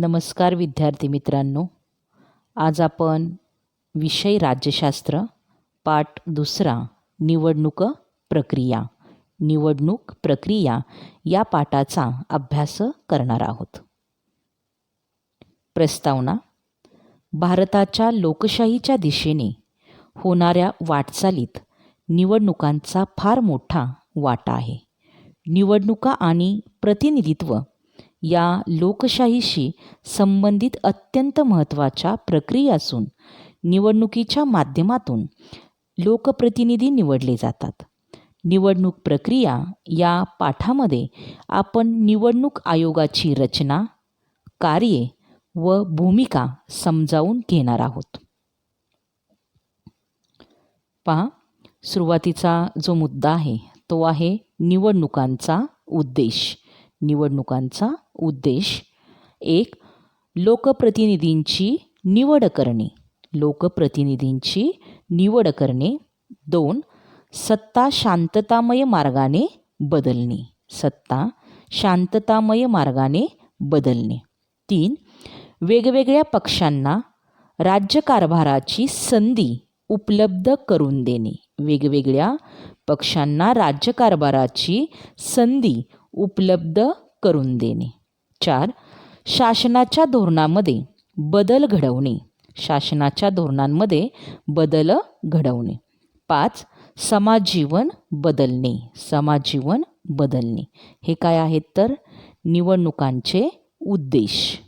नमस्कार विद्यार्थी मित्रांनो, आज आपण विषय राज्यशास्त्र पाठ दुसरा निवडणूक प्रक्रिया या पाठाचा अभ्यास करणार आहोत. प्रस्तावना. भारताच्या लोकशाहीच्या दिशेने होणाऱ्या वाटचालीत निवडणुकांचा फार मोठा वाटा आहे. निवडणुका आणि प्रतिनिधित्व या लोकशाहीशी संबंधित अत्यंत महत्त्वाच्या प्रक्रिया असून निवडणुकीच्या माध्यमातून लोकप्रतिनिधी निवडले जातात. निवडणूक प्रक्रिया या पाठामध्ये आपण निवडणूक आयोगाची रचना, कार्ये व भूमिका समजावून घेणार आहोत. पहा, सुरुवातीचा जो मुद्दा आहे तो आहे निवडणुकांचा उद्देश. निवडणुकांचा उद्देश: 1. लोकप्रतिनिधींची निवड करणे. 2. सत्ता शांततामय मार्गाने बदलणे. 3. वेगवेगळ्या पक्षांना राज्यकारभाराची संधी उपलब्ध करून देणे. 4. शासनाच्या धोरणांमध्ये बदल घडवणे. 5. समाजजीवन बदलणे. हे काय आहेत तर निवडणुकांचे उद्देश.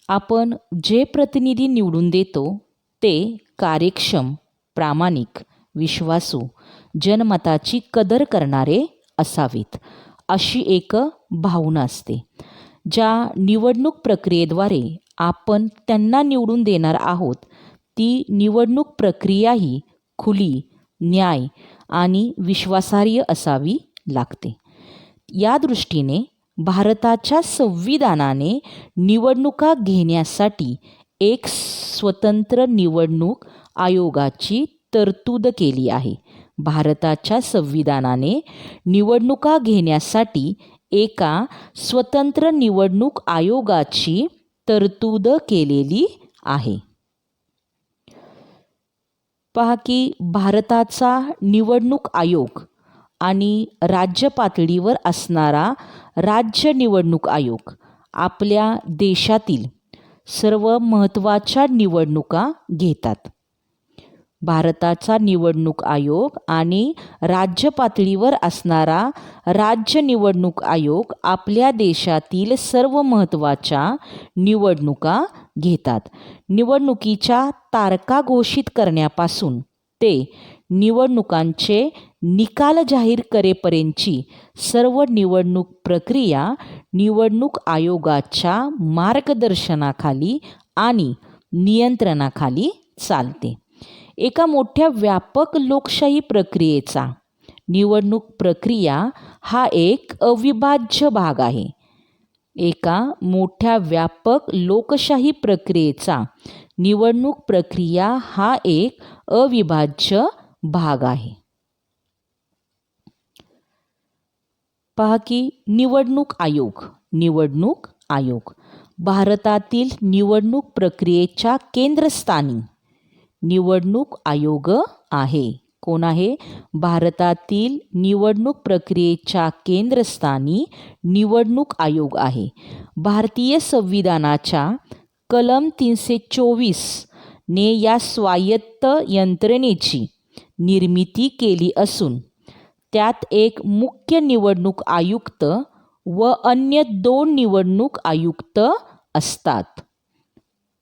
आपण जे प्रतिनिधी निवडून देतो ते कार्यक्षम, प्रामाणिक, विश्वासू, जनमताची कदर करणारे असावेत अशी एक भावना असते. ज्या निवडणूक प्रक्रियेद्वारे आपण त्यांना निवडून देणार आहोत ती निवडणूक प्रक्रिया ही खुली, न्याय आणि विश्वासार्ह असावी लागते. या दृष्टीने भारताच्या संविधानाने निवडणुका घेण्यासाठी एक स्वतंत्र निवडणूक आयोगाची तरतूद केली आहे. भारताच्या संविधानाने निवडणुका घेण्यासाठी एका स्वतंत्र निवडणूक आयोगाची तरतूद केलेली आहे. पहा की भारताचा निवडणूक आयोग आणि राज्य पातळीवर असणारा राज्य निवडणूक आयोग आपल्या देशातील सर्व महत्त्वाच्या निवडणुका घेतात. भारताचा निवडणूक आयोग आणि राज्य पातळीवर असणारा राज्य निवडणूक आयोग आपल्या देशातील सर्व महत्त्वाच्या निवडणुका घेतात. निवडणुकीच्या तारखा घोषित करण्यापासून ते निवडणुकांचे निकाल जाहीर करेपर्यंतची सर्व निवडणूक प्रक्रिया निवडणूक आयोगाच्या मार्गदर्शनाखाली आणि नियंत्रणाखाली चालते. एका मोठ्या व्यापक लोकशाही प्रक्रियेचा निवडणूक प्रक्रिया हा एक अविभाज्य भाग आहे. एका मोठ्या व्यापक लोकशाही प्रक्रियेचा निवडणूक प्रक्रिया हा एक अविभाज्य भाग आहे. पहा की निवडणूक आयोग भारतातील निवडणूक प्रक्रियेच्या केंद्रस्थानी निवडणूक आयोग आहे. कोण आहे? भारतातील निवडणूक प्रक्रियेच्या केंद्रस्थानी निवडणूक आयोग आहे. भारतीय संविधानाच्या कलम 324 ने या स्वायत्त यंत्रणेची निर्मिती केली असून त्यात एक मुख्य निवडणूक आयुक्त व अन्य 2 निवडणूक आयुक्त असतात.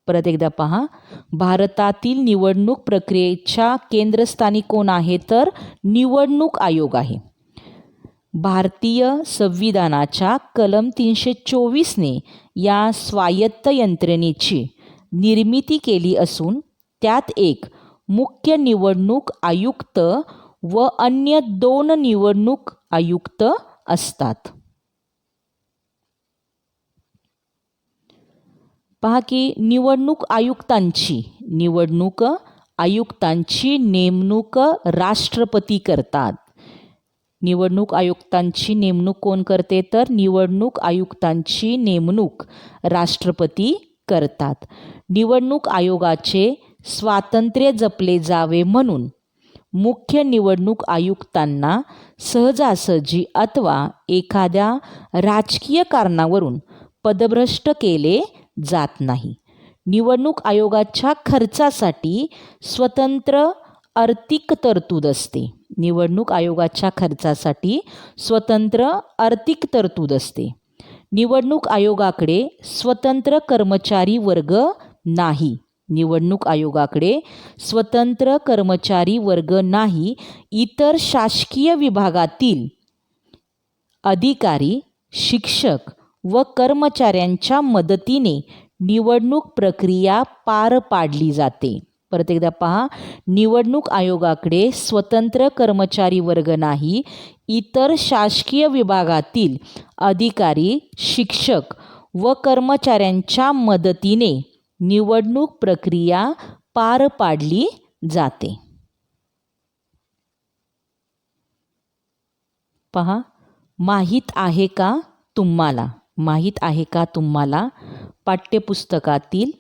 परत एकदा पहा, भारतातील निवडणूक प्रक्रियेच्या केंद्रस्थानी कोण आहे तर निवडणूक आयोग आहे. भारतीय संविधानाच्या कलम 324 ने या स्वायत्त यंत्रणेची निर्मिती केली असून त्यात एक मुख्य निवडणूक आयुक्त व अन्य 2 निवडणूक आयुक्त असतात. पहा की निवडणूक आयुक्तांची नेमणूक राष्ट्रपती करतात. निवडणूक आयुक्तांची नेमणूक कोण करते? तर निवडणूक आयुक्तांची नेमणूक राष्ट्रपती करतात. निवडणूक आयोगाचे स्वातंत्र्य जपले जावे म्हणून मुख्य निवडणूक आयुक्तांना सहजासहजी अथवा एखाद्या राजकीय कारणावरून पदभ्रष्ट केले जात नाही. निवडणूक आयोगाच्या खर्चासाठी स्वतंत्र आर्थिक तरतूद असते. निवडणूक आयोगाच्या खर्चासाठी स्वतंत्र आर्थिक तरतूद असते. निवडणूक आयोगाकडे स्वतंत्र कर्मचारी वर्ग नाही. निवडणूक आयोगाकडे स्वतंत्र कर्मचारी वर्ग नाही. इतर शासकीय विभागातील अधिकारी, शिक्षक व कर्मचाऱ्यांच्या मदतीने निवडणूक प्रक्रिया पार पाडली जाते. परत एकदा पहा, निवडणूक आयोगाकडे स्वतंत्र कर्मचारी वर्ग नाही. इतर शासकीय विभागातील अधिकारी, शिक्षक व कर्मचाऱ्यांच्या मदतीने निवडणूक प्रक्रिया पार पाडली जाते. पहा, माहीत आहे का तुम्हाला? माहीत आहे का तुम्हाला? पाठ्यपुस्तकातील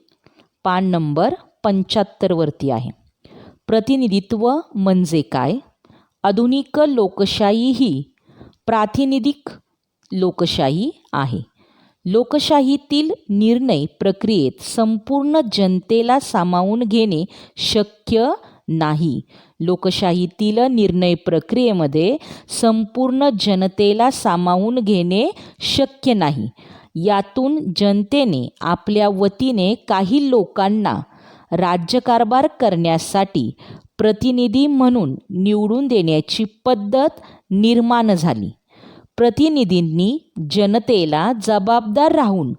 पान नंबर 75 वरती आहे. प्रतिनिधित्व म्हणजे काय? आधुनिक लोकशाही ही प्रातिनिधिक लोकशाही आहे. लोकशाहीतील निर्णय प्रक्रियेत संपूर्ण जनतेला सामावून घेणे शक्य नाही. लोकशाहीतील निर्णय प्रक्रियेमध्ये संपूर्ण जनतेला सामावून घेणे शक्य नाही. यातून जनतेने आपल्या वतीने काही लोकांना राज्यकारभार करण्यासाठी प्रतिनिधी म्हणून निवडून देण्याची पद्धत निर्माण झाली. प्रतिनिधींनी जनतेला जबाबदार राहून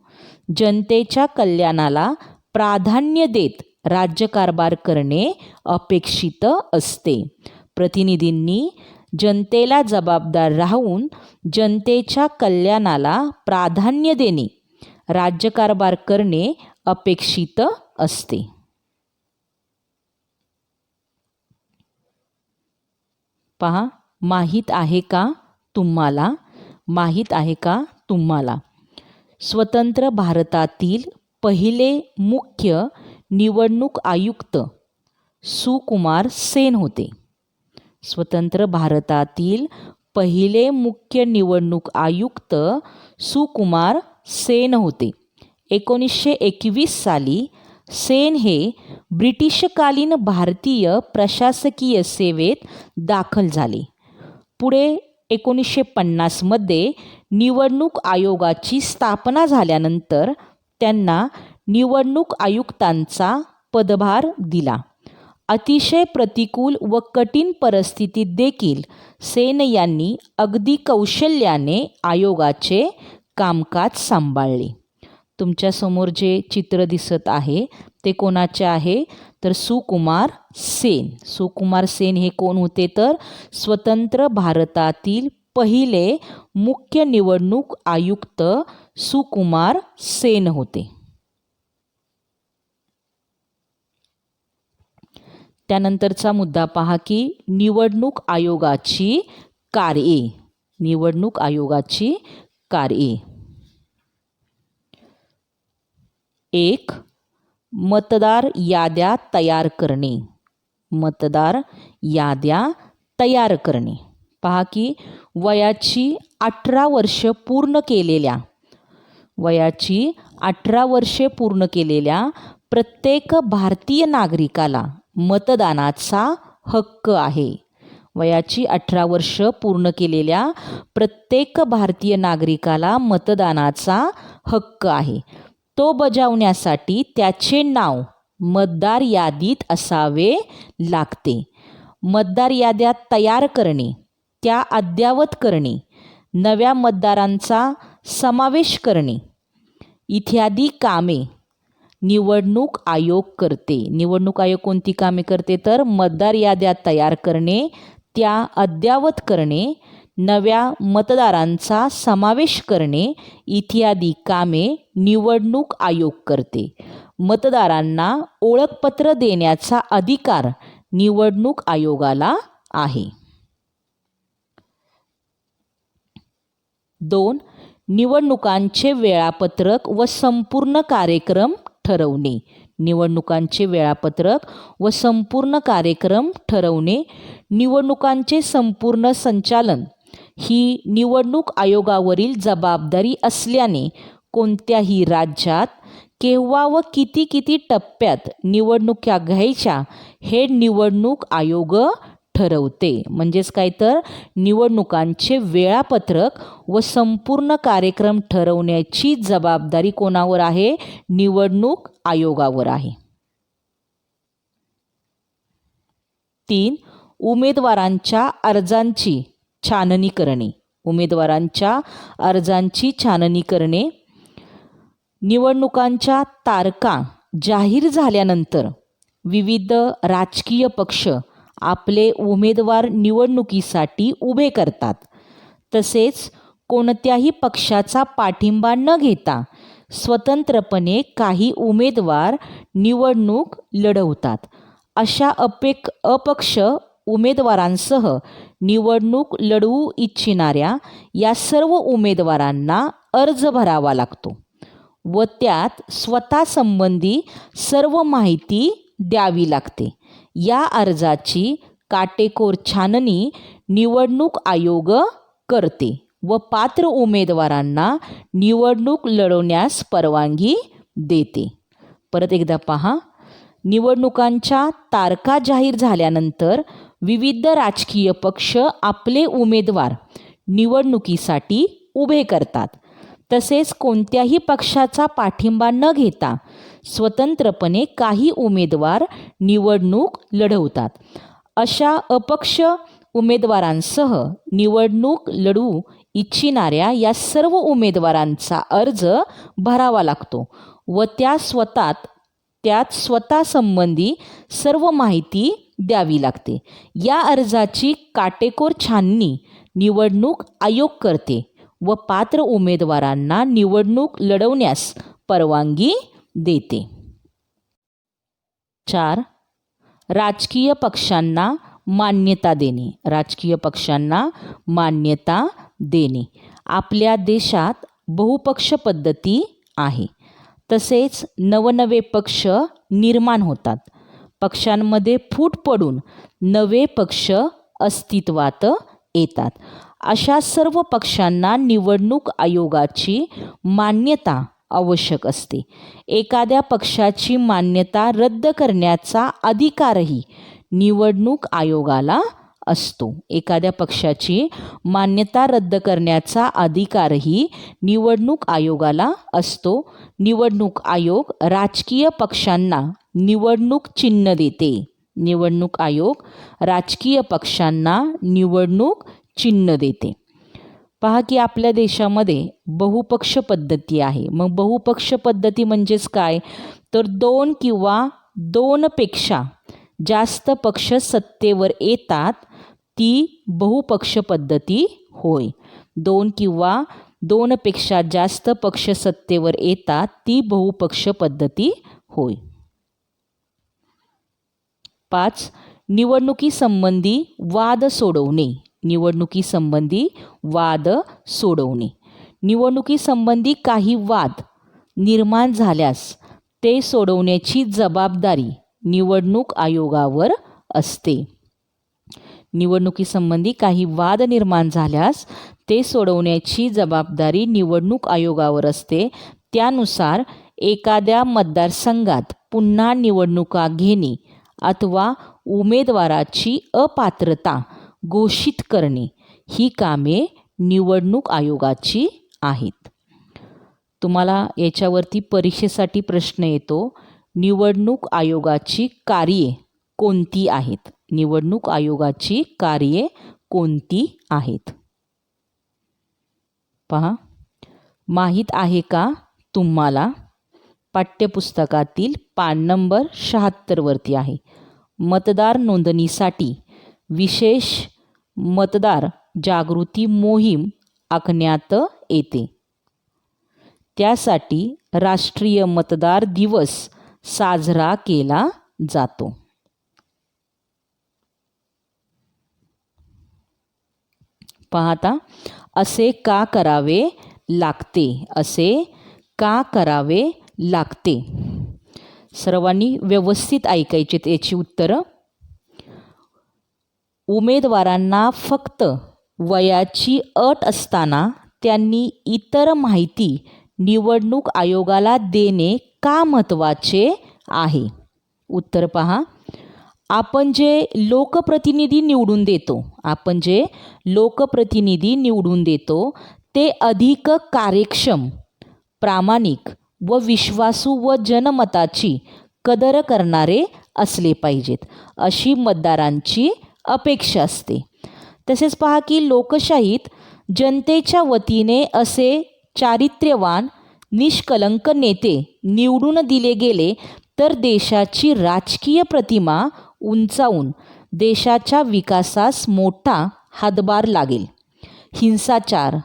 जनतेच्या कल्याणाला प्राधान्य देत राज्यकारभार करणे अपेक्षित असते. प्रतिनिधींनी जनतेला जबाबदार राहून जनतेच्या कल्याणाला प्राधान्य देणे राज्यकारभार करणे अपेक्षित असते. पहा, माहीत आहे का तुम्हाला? माहीत आहे का तुम्हाला? स्वतंत्र भारतातील पहिले मुख्य निवडणूक आयुक्त सुकुमार सेन होते. स्वतंत्र भारतातील पहिले मुख्य निवडणूक आयुक्त सुकुमार सेन होते. 1921 साली सेन हे ब्रिटिशकालीन भारतीय प्रशासकीय सेवेत दाखल झाले. पुढे 1950 मध्ये निवडणूक आयोगाची स्थापना झाल्यानंतर त्यांना निवडणूक आयुक्तांचा पदभार दिला. अतिशय प्रतिकूल व कठीण परिस्थितीत देखील सेन यांनी अगदी कौशल्याने आयोगाचे कामकाज सांभाळले. तुमच्यासमोर जे चित्र दिसत आहे ते कोणाचे आहे? तर सुकुमार सेन. सुकुमार सेन हे कोण होते? तर स्वतंत्र भारतातील पहिले मुख्य निवडणूक आयुक्त सुकुमार सेन होते. त्यानंतरचा मुद्दा पहा की निवडणूक आयोगाची कार्ये. निवडणूक आयोगाची कार्ये. 1. मतदार याद्या तयार करणे. मतदार याद्या तयार करणे. पहा की वयाची 18 वर्ष पूर्ण केलेल्या प्रत्येक भारतीय नागरिकाला मतदानाचा हक्क आहे. वयाची 18 वर्ष पूर्ण केलेल्या प्रत्येक भारतीय नागरिकाला मतदानाचा हक्क आहे. तो बजावण्यासाठी त्याचे नाव मतदार यादीत असावे लागते. मतदार याद्या तयार करणे, त्या अद्ययावत करणे, नव्या मतदारांचा समावेश करणे इत्यादी कामे निवडणूक आयोग करते. निवडणूक आयोग कोणती कामे करते? तर मतदार याद्या तयार करणे, त्या अद्ययावत करणे, नव्या मतदारांचा समावेश करणे इत्यादी कामे निवडणूक आयोग करते. मतदारांना ओळखपत्र देण्याचा अधिकार निवडणूक आयोगाला आहे. 2. निवडणुकांचे वेळापत्रक व संपूर्ण कार्यक्रम ठरवणे. निवडणुकांचे वेळापत्रक व संपूर्ण कार्यक्रम ठरवणे. निवडणुकांचे संपूर्ण संचालन ही निवडणूक आयोगावरील जबाबदारी असल्याने कोणत्याही राज्यात केव्हा व किती टप्प्यात निवडणुका घ्यायच्या हे निवडणूक आयोग ठरवते. म्हणजेच काय तर निवडणुकांचे वेळापत्रक व संपूर्ण कार्यक्रम ठरवण्याची जबाबदारी कोणावर आहे? निवडणूक आयोगावर आहे. 3. उमेदवारांच्या अर्जांची छाननी करणे. उमेदवारांच्या अर्जांची छाननी करणे. निवडणुकांच्या तारखा जाहीर झाल्यानंतर विविध राजकीय पक्ष आपले उमेदवार निवडणुकीसाठी उभे करतात. तसेच कोणत्याही पक्षाचा पाठिंबा न घेता स्वतंत्रपणे काही उमेदवार निवडणूक लढवतात. अशा अपक्ष उमेदवारांसह निवडणूक लढवू इच्छिणाऱ्या या सर्व उमेदवारांना अर्ज भरावा लागतो व त्यात स्वतःसंबंधी सर्व माहिती द्यावी लागते. या अर्जाची काटेकोर छाननी निवडणूक आयोग करते व पात्र उमेदवारांना निवडणूक लढवण्यास परवानगी देते. परत एकदा पहा. निवडणुकांच्या तारखा जाहीर झाल्यानंतर विविध राजकीय पक्ष आपले उमेदवार निवडणुकीसाठी उभे करतात. तसेच कोणत्याही पक्षाचा पाठिंबा न घेता स्वतंत्रपणे काही उमेदवार निवडणूक लढवतात. अशा अपक्ष उमेदवारांसह निवडणूक लढवू इच्छिणाऱ्या या सर्व उमेदवारांचा अर्ज भरावा लागतो व त्यात स्वतःसंबंधी सर्व माहिती द्यावी लागते. या अर्जाची काटेकोर छाननी निवडणूक आयोग करते व पात्र उमेदवारांना निवडणूक लढवण्यास परवानगी देते. 4. राजकीय पक्षांना मान्यता देणे. राजकीय पक्षांना मान्यता देणे. आपल्या देशात बहुपक्ष पद्धती आहे. तसेच नवनवे पक्ष निर्माण होतात. पक्षांमध्ये फूट पडून नवे पक्ष अस्तित्वात येतात. अशा सर्व पक्षांना निवडणूक आयोगाची मान्यता आवश्यक असते. एखाद्या पक्षाची मान्यता रद्द करण्याचा अधिकारही निवडणूक आयोगाला असतो. एखाद्या पक्षाची मान्यता रद्द करण्याचा अधिकारही निवडणूक आयोगाला असतो. निवडणूक आयोग राजकीय पक्षांना निवडणूक चिन्ह देते. निवडणूक आयोग राजकीय पक्षांना निवडणूक चिन्ह देते. पहा की आपल्या देशामध्ये बहुपक्ष पद्धती आहे. मग बहुपक्ष पद्धती म्हणजेच काय? तर 2 किंवा 2पेक्षा जास्त पक्ष सत्तेवर येतात ती बहुपक्ष पद्धती होय. 2 किंवा 2पेक्षा जास्त पक्ष सत्तेवर येतात ती बहुपक्ष पद्धती होय. 5. निवडणुकीसंबंधी वाद सोडवणे. निवडणुकीसंबंधी वाद सोडवणे. निवडणुकीसंबंधी काही वाद निर्माण झाल्यास ते सोडवण्याची जबाबदारी निवडणूक आयोगावर असते. निवडणुकीसंबंधी काही वाद निर्माण झाल्यास ते सोडवण्याची जबाबदारी निवडणूक आयोगावर असते. त्यानुसार एखाद्या मतदारसंघात पुन्हा निवडणुका घेणे अथवा उमेदवाराची अपात्रता घोषित करणे ही कामे निवडणूक आयोगाची आहेत. तुम्हाला याच्यावरती परीक्षेसाठी प्रश्न येतो. निवडणूक आयोगाची कार्ये कोणती आहेत? निवडणूक आयोगाची कार्ये कोणती आहेत? पहा. माहीत आहे का तुम्हाला? पाठ्यपुस्तकातील पान नंबर 76 वरती आहे. मतदार नोंदणीसाठी विशेष मतदार जागृती मोहीम आखण्यात येते. त्यासाठी राष्ट्रीय मतदार दिवस साजरा केला जातो. पाहता, असे का करावे लागते, असे का करावे लागते. सर्वांनी व्यवस्थित ऐकायचे याची उत्तरं. उमेदवारांना फक्त वयाची अट असताना त्यांनी इतर माहिती निवडणूक आयोगाला देणे का महत्त्वाचे आहे. उत्तर पहा, आपण जे लोकप्रतिनिधी निवडून देतो ते अधिक कार्यक्षम, प्रामाणिक व विश्वासू व जनमताची कदर करणारे असले पाहिजेत, अशी मतदारांची अपेक्षा असते. तसेच पहा की लोकशाहीत जनतेच्या वतीने असे चारित्र्यवान निष्कलंक नेते निवडून दिले गेले तर देशाची राजकीय प्रतिमा उंचावून देशाच्या विकासास मोठा हातभार लागेल. हिंसाचार,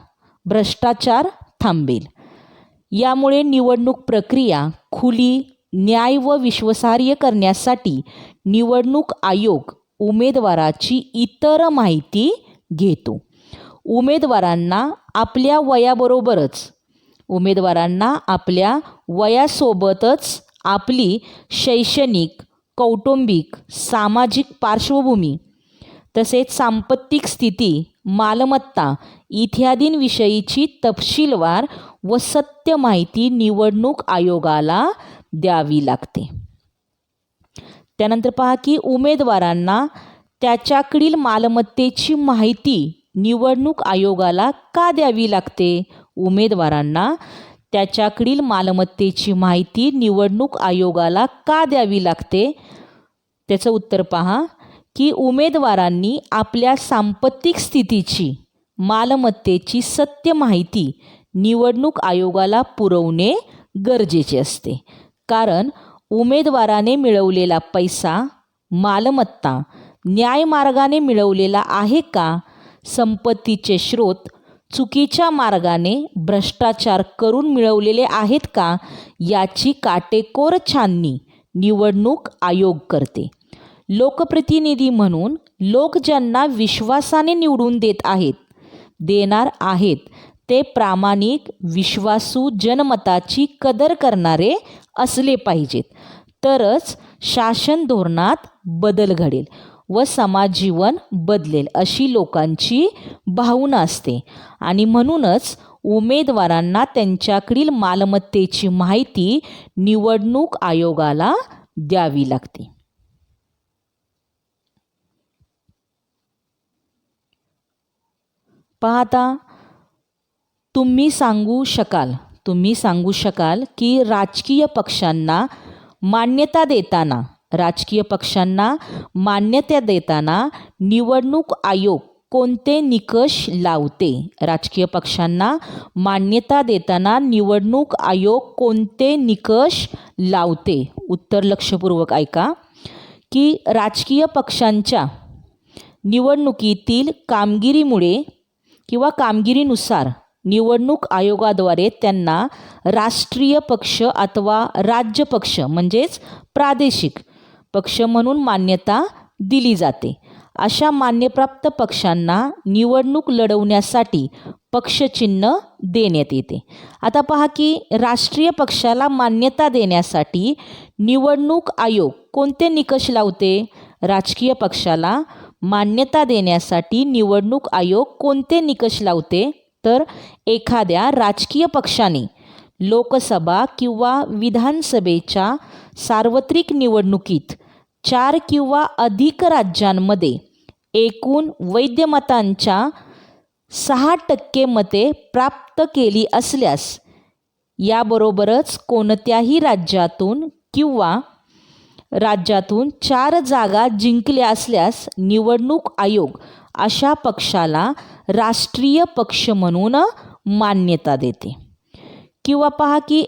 भ्रष्टाचार थांबेल. यामुळे निवडणूक प्रक्रिया खुली, न्याय व विश्वासार्ह करण्यासाठी निवडणूक आयोग उमेदवाराची इतर माहिती घेतो. उमेदवारांना आपल्या वयासोबतच आपली शैक्षणिक, कौटुंबिक, सामाजिक पार्श्वभूमी तसेच सांपत्तिक स्थिती, मालमत्ता इत्यादींविषयीची तपशीलवार व सत्य माहिती निवडणूक आयोगाला द्यावी लागते. त्यानंतर पहा की उमेदवारांना त्याच्याकडील मालमत्तेची माहिती निवडणूक आयोगाला का द्यावी लागते. उमेदवारांना त्याच्याकडील मालमत्तेची माहिती निवडणूक आयोगाला का द्यावी लागते. त्याचं उत्तर पहा की उमेदवारांनी आपल्या सांपत्तिक स्थितीची, मालमत्तेची सत्य माहिती निवडणूक आयोगाला पुरवणे गरजेचे असते. कारण उमेदवाराने मिळवलेला पैसा, मालमत्ता न्यायमार्गाने मिळवलेला आहे का, संपत्तीचे स्रोत चुकीच्या मार्गाने भ्रष्टाचार करून मिळवलेले आहेत का, याची काटेकोर छाननी निवडणूक आयोग करते. लोकप्रतिनिधी म्हणून लोक ज्यांना विश्वासाने निवडून देणार आहेत ते प्रामाणिक, विश्वासू, जनमताची कदर करणारे असले पाहिजेत. तरच शासन धोरणात बदल घडेल व समाज जीवन बदलेल, अशी लोकांची भावना असते. आणि म्हणूनच उमेदवारांना त्यांच्याकडील मालमत्तेची माहिती निवडणूक आयोगाला द्यावी लागते. पाहता, तुम्ही सांगू शकाल की राजकीय पक्षांना मान्यता देताना निवडणूक आयोग कोणते निकष लावते. राजकीय पक्षांना मान्यता देताना निवडणूक आयोग कोणते निकष लावते. उत्तर लक्षपूर्वक ऐका की राजकीय पक्षांच्या निवडणुकीतील कामगिरीमुळे किंवा कामगिरीनुसार निवडणूक आयोगाद्वारे त्यांना राष्ट्रीय पक्ष अथवा राज्य पक्ष म्हणजेच प्रादेशिक पक्ष म्हणून मान्यता दिली जाते. अशा मान्यप्राप्त पक्षांना निवडणूक लढवण्यासाठी पक्षचिन्ह देण्यात येते. आता पहा की राष्ट्रीय पक्षाला मान्यता देण्यासाठी निवडणूक आयोग कोणते निकष लावते. राजकीय पक्षाला मान्यता देण्यासाठी निवडणूक आयोग कोणते निकष लावते. तर एखाद्या राजकीय पक्षाने लोकसभा किंवा विधानसभेच्या सार्वत्रिक निवडणुकीत 4 किंवा अधिक राज्यांमध्ये एकूण वैध मतांच्या 6% मते प्राप्त केली असल्यास, याबरोबरच कोणत्याही राज्यातून 4 जागा जिंकल्या असल्यास निवडणूक आयोग अशा पक्षाला राष्ट्रीय पक्ष म्हणून मान्यता देते. किंवा पहा की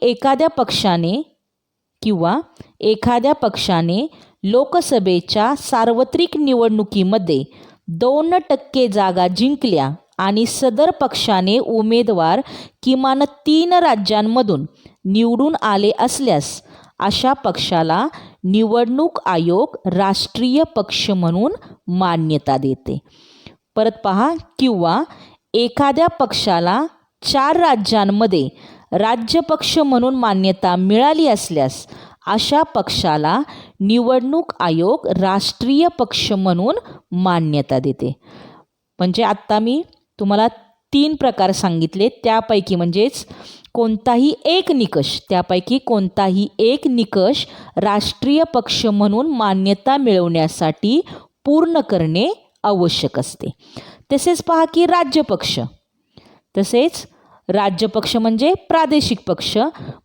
एखाद्या पक्षाने लोकसभेच्या सार्वत्रिक निवडणुकीमध्ये 2% जागा जिंकल्या आणि सदर पक्षाने उमेदवार किमान 3 राज्यांमधून निवडून आले असल्यास अशा पक्षाला निवडणूक आयोग राष्ट्रीय पक्ष म्हणून मान्यता देते. परत पहा, किंवा एखाद्या पक्षाला 4 राज्यांमध्ये राज्यपक्ष म्हणून मान्यता मिळाली असल्यास अशा पक्षाला निवडणूक आयोग राष्ट्रीय पक्ष म्हणून मान्यता देते. म्हणजे आत्ता मी तुम्हाला 3 प्रकार सांगितले, त्यापैकी कोणताही एक निकष राष्ट्रीय पक्ष म्हणून मान्यता मिळवण्यासाठी पूर्ण करणे आवश्यक असते. तसेच पहा की राज्यपक्ष म्हणजे प्रादेशिक पक्ष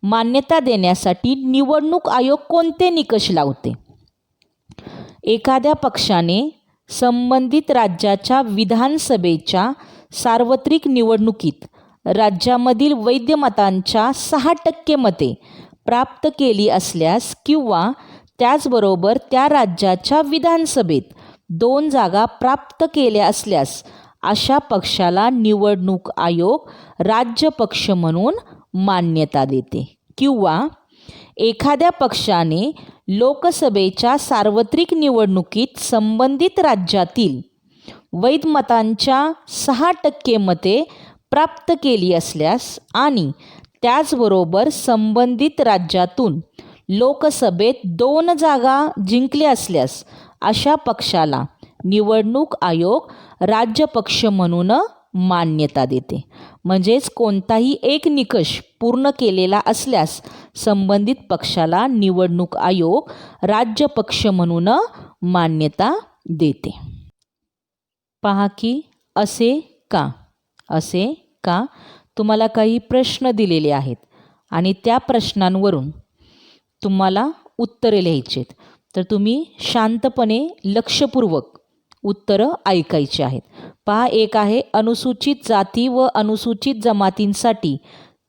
मान्यता देण्यासाठी निवडणूक आयोग कोणते निकष लावते? एखाद्या पक्षाने संबंधित राज्याच्या विधानसभेच्या सार्वत्रिक निवडणुकीत राज्यामधील वैध मतांच्या 6% मते प्राप्त केली असल्यास किंवा त्याचबरोबर त्या राज्याच्या विधानसभेत 2 जागा प्राप्त केल्या असल्यास अशा पक्षाला निवडणूक आयोग राज्यपक्ष म्हणून मान्यता देते. किंवा एखाद्या पक्षाने लोकसभेच्या सार्वत्रिक निवडणुकीत संबंधित राज्यातील वैध मतांच्या 6% मते प्राप्त केली असल्यास आणि त्याचबरोबर संबंधित राज्यातून लोकसभेत 2 जागा जिंकल्या असल्यास अशा पक्षाला निवडणूक आयोग राज्यपक्ष म्हणून मान्यता देते. कोणताही एक निकष पूर्ण केलेला असल्यास संबंधित पक्षाला निवडणूक आयोग राज्यपक्ष म्हणून मान्यता देते. पहा की असे का तुम्हाला काही प्रश्न दिलेले आहेत आणि त्या प्रश्नांवरून तुम्हाला उत्तरे लिहायची आहेत. तर तुम्ही शांतपणे लक्षपूर्वक उत्तरं ऐकायची आहेत. पहा, एक आहे अनुसूचित जाती व अनुसूचित जमातींसाठी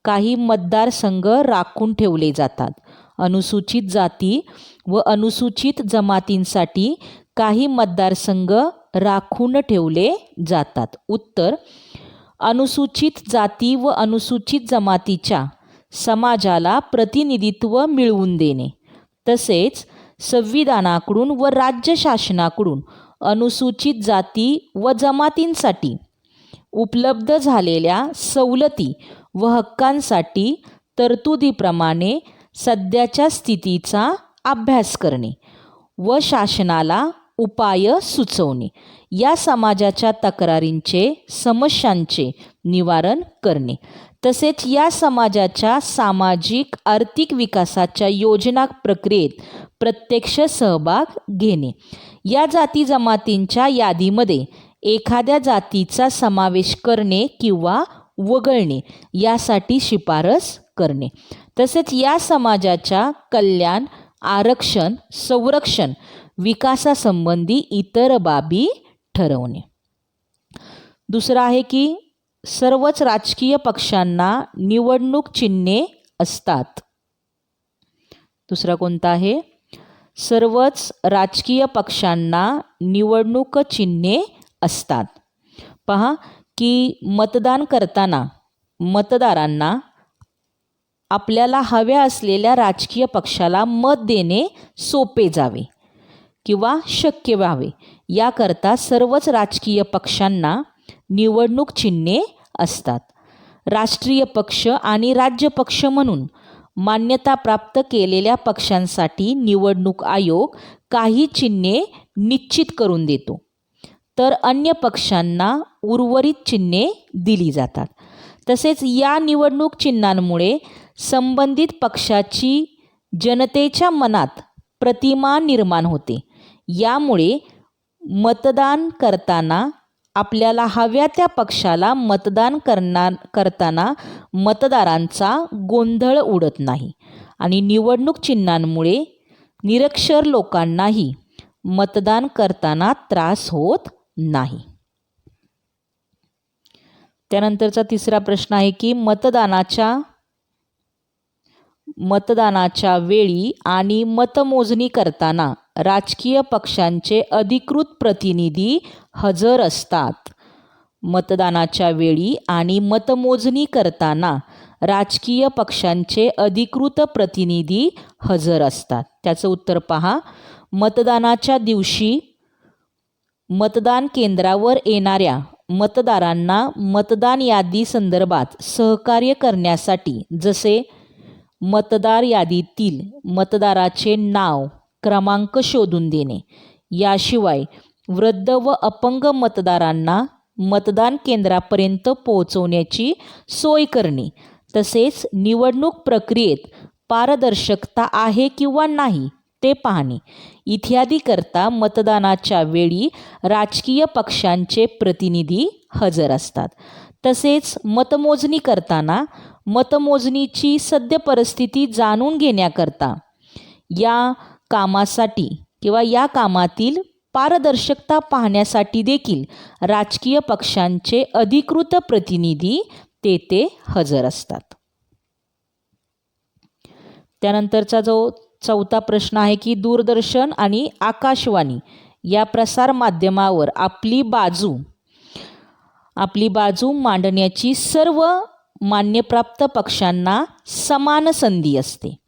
काही मतदारसंघ राखून ठेवले जातात. अनुसूचित जाती व अनुसूचित जमातींसाठी काही मतदारसंघ राखून ठेवले जातात. उत्तर, अनुसूचित जाती व अनुसूचित जमातीच्या समाजाला प्रतिनिधित्व मिळवून देणे, तसेच संविधानाकडून व राज्य शासनाकडून अनुसूचित जाती व जमातींसाठी उपलब्ध झालेल्या सवलती व हक्कांसाठी तरतुदीप्रमाणे सध्याच्या स्थितीचा अभ्यास करणे व शासनाला उपाय सुचवणे, या समाजाच्या तक्रारींचे समस्यांचे निवारण करणे, तसेच या समाजाच्या सामाजिक आर्थिक विकासाच्या योजना प्रक्रियेत प्रत्यक्ष सहभाग घेणे, या जाती जमातींच्या यादीमध्ये एखाद्या जातीचा समावेश करणे किंवा वगळणे यासाठी शिफारस करणे, तसेच या समाजाच्या कल्याण, आरक्षण, संरक्षण, विकासासंबंधी इतर बाबी ठरवणे. दुसरं आहे की सर्वच राजकीय पक्षांना निवडणूक चिन्हे असतात. दुसरा कोणता आहे? सर्वच राजकीय पक्षांना निवडणूक चिन्हे असतात. पहा की मतदान करताना मतदारांना आपल्याला हव्या असलेल्या राजकीय पक्षाला मत देणे सोपे जावे किंवा शक्य व्हावे, याकरता सर्वच राजकीय पक्षांना निवडणूक चिन्हे असतात. राष्ट्रीय पक्ष आणि राज्य पक्ष म्हणून मान्यता प्राप्त केलेल्या पक्षांसाठी निवडणूक आयोग काही चिन्हे निश्चित करून देतो, तर अन्य पक्षांना उर्वरित चिन्हे दिली जातात. तसेच या निवडणूक चिन्हांमुळे संबंधित पक्षाची जनतेच्या मनात प्रतिमा निर्माण होते. यामुळे मतदान करताना आपल्याला हव्या त्या पक्षाला मतदान करताना मतदारांचा गोंधळ उडत नाही आणि निवडणूक चिन्हांमुळे निरक्षर लोकांनाही मतदान करताना त्रास होत नाही. त्यानंतरचा तिसरा प्रश्न आहे की मतदानाच्या वेळी आणि मतमोजणी करताना राजकीय पक्षांचे अधिकृत प्रतिनिधी हजर असतात. मतदानाच्या वेळी आणि मतमोजणी करताना राजकीय पक्षांचे अधिकृत प्रतिनिधी हजर असतात. त्याचं उत्तर पहा. मतदानाच्या दिवशी मतदान केंद्रावर येणाऱ्या मतदारांना मतदान यादी संदर्भात सहकार्य करण्यासाठी जसे मतदार यादीतील मतदाराचे नाव क्रमांक शोधून देणे, याशिवाय वृद्ध व अपंग मतदारांना मतदान केंद्रापर्यंत पोहोचवण्याची सोय करणे, तसेच निवडणूक प्रक्रियेत पारदर्शकता आहे किंवा नाही ते पाहणे इत्यादी करता मतदानाच्या वेळी राजकीय पक्षांचे प्रतिनिधी हजर असतात. तसेच मतमोजणी करताना मतमोजणीची सद्य परिस्थिती जाणून घेण्याकरता या कामासाठी किंवा या कामातील पारदर्शकता पाहण्यासाठी देखील राजकीय पक्षांचे अधिकृत प्रतिनिधी तेथे हजर असतात. त्यानंतरचा जो चौथा प्रश्न आहे की दूरदर्शन आणि आकाशवाणी या प्रसार माध्यमावर आपली बाजू मांडण्याची सर्व मान्यप्राप्त पक्षांना समान संधी असते.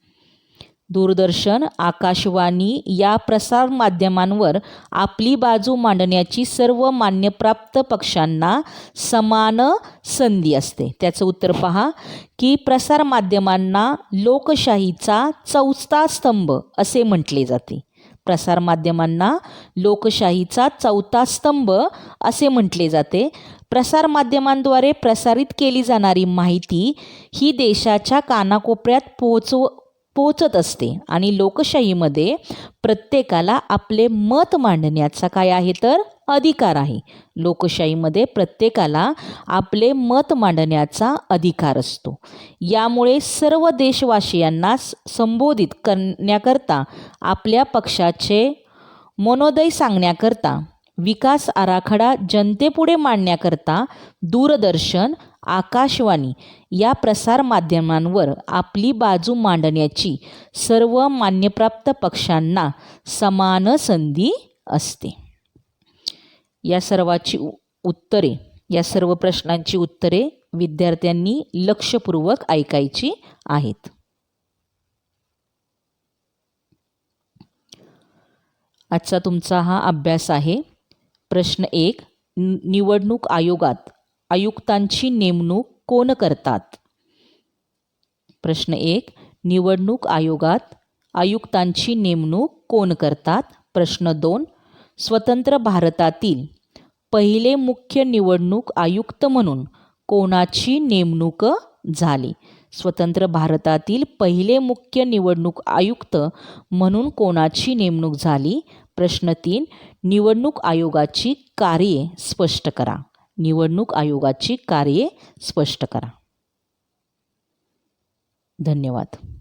दूरदर्शन, आकाशवाणी या प्रसार माध्यमांवर आपली बाजू मांडण्याची सर्व मान्यप्राप्त पक्षांना समान संधी असते. त्याचं उत्तर पहा की प्रसार माध्यमांना लोकशाहीचा चौथा स्तंभ असे म्हटले जाते. प्रसार माध्यमांना लोकशाहीचा चौथा स्तंभ असे म्हटले जाते. प्रसार माध्यमांद्वारे प्रसारित केली जाणारी माहिती ही देशाच्या कानाकोपऱ्यात पोहोचत असते आणि लोकशाहीमध्ये प्रत्येकाला आपले मत मांडण्याचा काय आहे तर अधिकार आहे. लोकशाहीमध्ये प्रत्येकाला आपले मत मांडण्याचा अधिकार असतो. यामुळे सर्व देशवासियांना संबोधित करण्याकरता, आपल्या पक्षाचे मनोदय सांगण्याकरता, विकास आराखडा जनतेपुढे मांडण्याकरता दूरदर्शन, आकाशवाणी या प्रसार माध्यमांवर आपली बाजू मांडण्याची सर्व मान्यप्राप्त पक्षांना समान संधी असते. या सर्व प्रश्नांची उत्तरे विद्यार्थ्यांनी लक्षपूर्वक ऐकायची आहेत. आजचा तुमचा हा अभ्यास आहे. प्रश्न 1. निवडणूक आयोगात आयुक्तांची नेमणूक कोण करतात? प्रश्न 1. निवडणूक आयोगात आयुक्तांची नेमणूक कोण करतात? प्रश्न 2. स्वतंत्र भारतातील पहिले मुख्य निवडणूक आयुक्त म्हणून कोणाची नेमणूक झाली? स्वतंत्र भारतातील पहिले मुख्य निवडणूक आयुक्त म्हणून कोणाची नेमणूक झाली? प्रश्न 3. निवडणूक आयोगाची कार्ये स्पष्ट करा. निवडणूक आयोगाची कार्ये स्पष्ट करा. धन्यवाद.